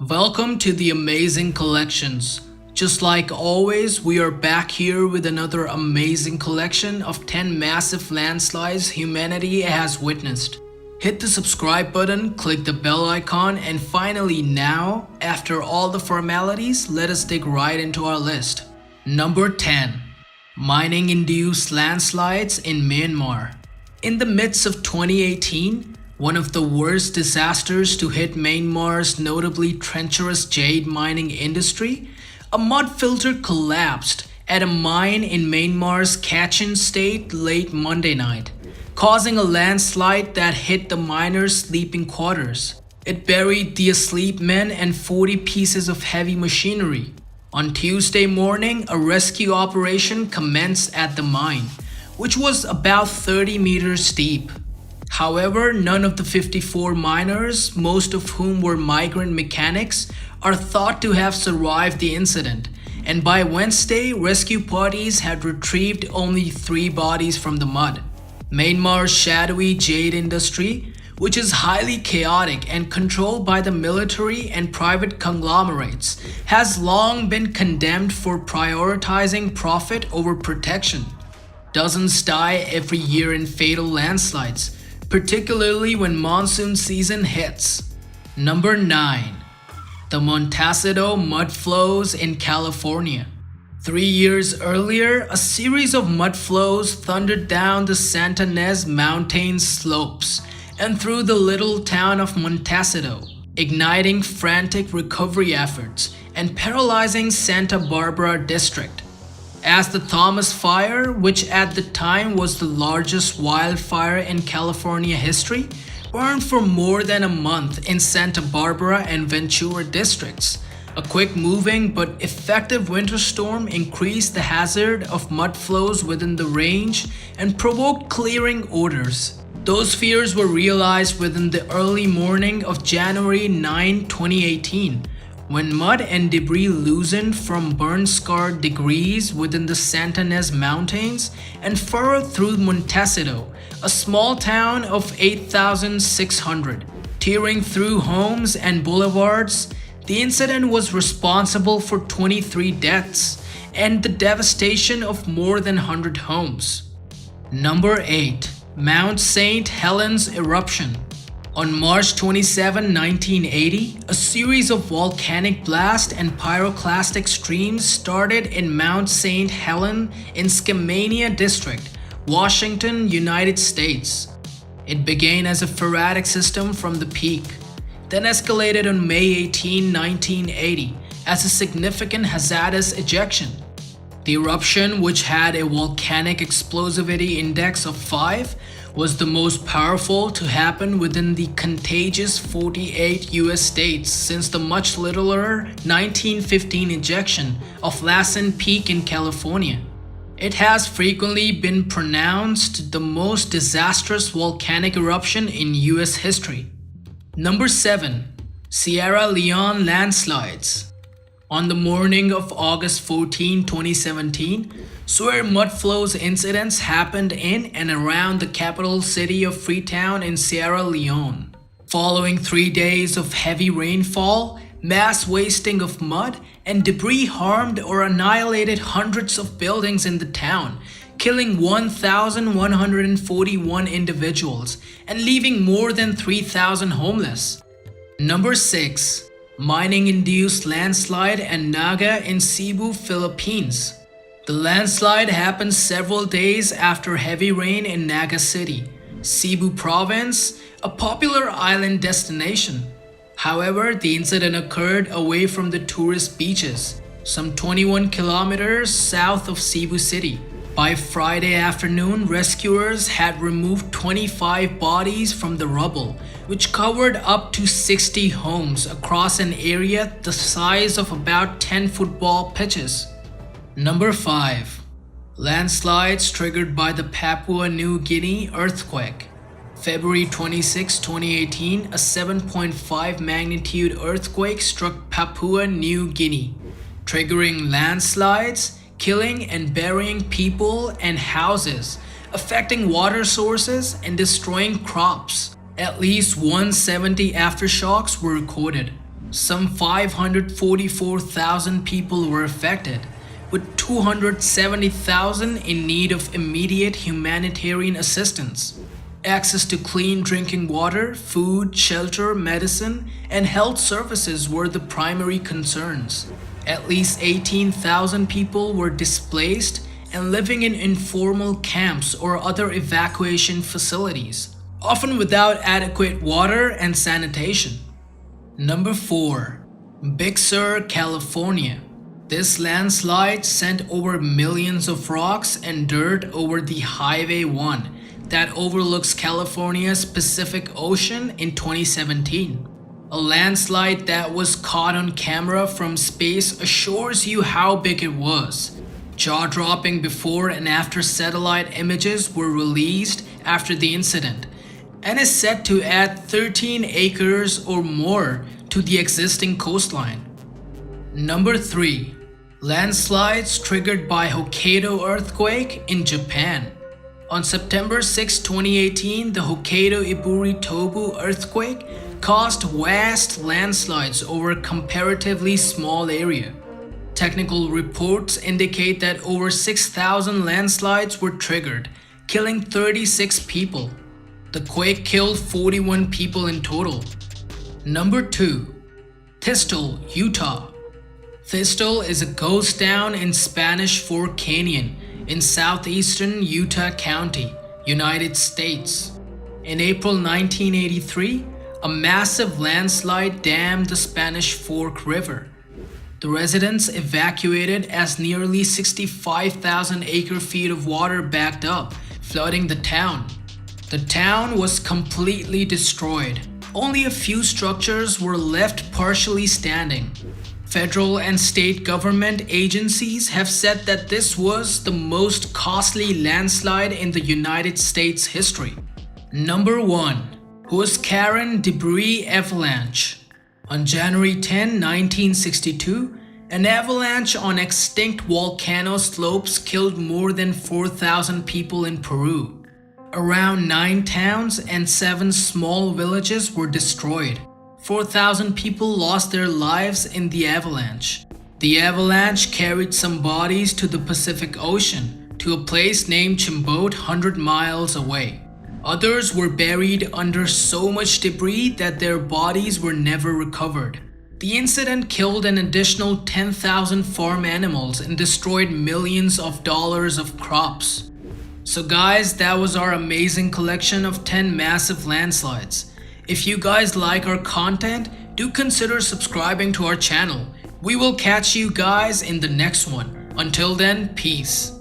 Welcome to the Amazing Collections. Just like always, we are back here with another amazing collection of 10 massive landslides humanity has witnessed. Hit the subscribe button, click the bell icon, and finally now, after all the formalities, let us dig right into our list. Number 10. Mining-induced landslides in Myanmar. In the midst of 2018, one of the worst disasters to hit Myanmar's notably treacherous jade mining industry, a mud filter collapsed at a mine in Myanmar's Kachin state late Monday night, causing a landslide that hit the miners' sleeping quarters. It buried the asleep men and 40 pieces of heavy machinery. On Tuesday morning, a rescue operation commenced at the mine, which was about 30 meters deep. However, none of the 54 miners, most of whom were migrant mechanics, are thought to have survived the incident, and by Wednesday, rescue parties had retrieved only 3 bodies from the mud. Myanmar's shadowy jade industry, which is highly chaotic and controlled by the military and private conglomerates, has long been condemned for prioritizing profit over protection. Dozens die every year in fatal landslides, particularly when monsoon season hits. Number 9. The Montecito mud flows in California. 3 years earlier, a series of mud flows thundered down the Santa Ynez mountain slopes and through the little town of Montecito, igniting frantic recovery efforts and paralyzing Santa Barbara district. As the Thomas Fire, which at the time was the largest wildfire in California history, burned for more than a month in Santa Barbara and Ventura districts, a quick-moving but effective winter storm increased the hazard of mud flows within the range and provoked clearing orders. Those fears were realized within the early morning of January 9, 2018, when mud and debris loosened from burn-scarred degrees within the Santa Ynez Mountains and furrowed through Montecito, a small town of 8,600. Tearing through homes and boulevards, the incident was responsible for 23 deaths and the devastation of more than 100 homes. Number 8. Mount St. Helens eruption. On March 27, 1980, a series of volcanic blast and pyroclastic streams started in Mount St. Helens in Skamania District, Washington, United States. It began as a phreatic system from the peak, then escalated on May 18, 1980 as a significant hazardous ejection. The eruption, which had a volcanic explosivity index of 5, was the most powerful to happen within the contagious 48 US states since the much littler 1915 ejection of Lassen Peak in California. It has frequently been pronounced the most disastrous volcanic eruption in US history. Number 7. Sierra Leone landslides. On the morning of August 14, 2017, severe mud flows incidents happened in and around the capital city of Freetown in Sierra Leone. Following 3 days of heavy rainfall, mass wasting of mud and debris harmed or annihilated hundreds of buildings in the town, killing 1,141 individuals and leaving more than 3,000 homeless. Number 6. Mining-induced landslide and Naga in Cebu, Philippines. The landslide happened several days after heavy rain in Naga City, Cebu Province, a popular island destination. However, the incident occurred away from the tourist beaches, some 21 kilometers south of Cebu City. By Friday afternoon, rescuers had removed 25 bodies from the rubble, which covered up to 60 homes across an area the size of about 10 football pitches. Number 5. Landslides triggered by the Papua New Guinea earthquake. February 26, 2018, a 7.5 magnitude earthquake struck Papua New Guinea, triggering landslides, killing and burying people and houses, affecting water sources and destroying crops. At least 170 aftershocks were recorded. Some 544,000 people were affected, with 270,000 in need of immediate humanitarian assistance. Access to clean drinking water, food, shelter, medicine, and health services were the primary concerns. At least 18,000 people were displaced and living in informal camps or other evacuation facilities, often without adequate water and sanitation. Number 4. Big Sur, California. This landslide sent over millions of rocks and dirt over the Highway 1 that overlooks California's Pacific Ocean in 2017. A landslide that was caught on camera from space assures you how big it was. Jaw-dropping before and after satellite images were released after the incident, and is set to add 13 acres or more to the existing coastline. Number 3. Landslides triggered by Hokkaido earthquake in Japan. On September 6, 2018, the Hokkaido Iburi-Tobu earthquake caused vast landslides over a comparatively small area. Technical reports indicate that over 6,000 landslides were triggered, killing 36 people. The quake killed 41 people in total. Number 2. Thistle, Utah. Thistle is a ghost town in Spanish Fork Canyon in southeastern Utah County, United States. In April 1983, a massive landslide dammed the Spanish Fork River. The residents evacuated as nearly 65,000 acre-feet of water backed up, flooding the town. The town was completely destroyed. Only a few structures were left partially standing. Federal and state government agencies have said that this was the most costly landslide in the United States history. Number 1. Huascaran Debris Avalanche. On January 10, 1962, an avalanche on extinct volcano slopes killed more than 4,000 people in Peru. Around 9 towns and 7 small villages were destroyed. 4,000 people lost their lives in the avalanche. The avalanche carried some bodies to the Pacific Ocean, to a place named Chimbote 100 miles away. Others were buried under so much debris that their bodies were never recovered. The incident killed an additional 10,000 farm animals and destroyed millions of dollars of crops. So guys, that was our amazing collection of 10 massive landslides. If you guys like our content, do consider subscribing to our channel. We will catch you guys in the next one. Until then, peace.